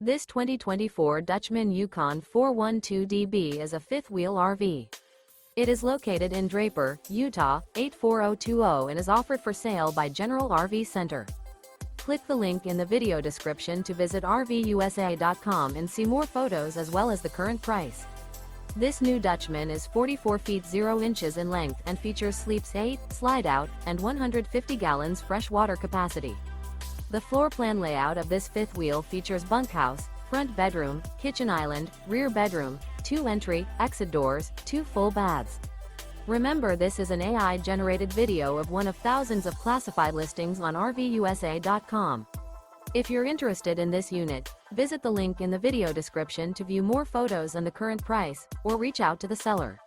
This 2024 Dutchmen Yukon 412DB is a fifth-wheel RV. It is located in Draper, Utah, 84020 and is offered for sale by General RV Center. Click the link in the video description to visit RVUSA.com and see more photos as well as the current price. This new Dutchman is 44 feet 0 inches in length and features sleeps 8, slide-out, and 150 gallons fresh water capacity. The floor plan layout of this fifth wheel features bunkhouse, front bedroom, kitchen island, rear bedroom, 2 entry, exit doors, 2 full baths. Remember, this is an AI-generated video of one of thousands of classified listings on RVUSA.com. If you're interested in this unit, visit the link in the video description to view more photos and the current price, or reach out to the seller.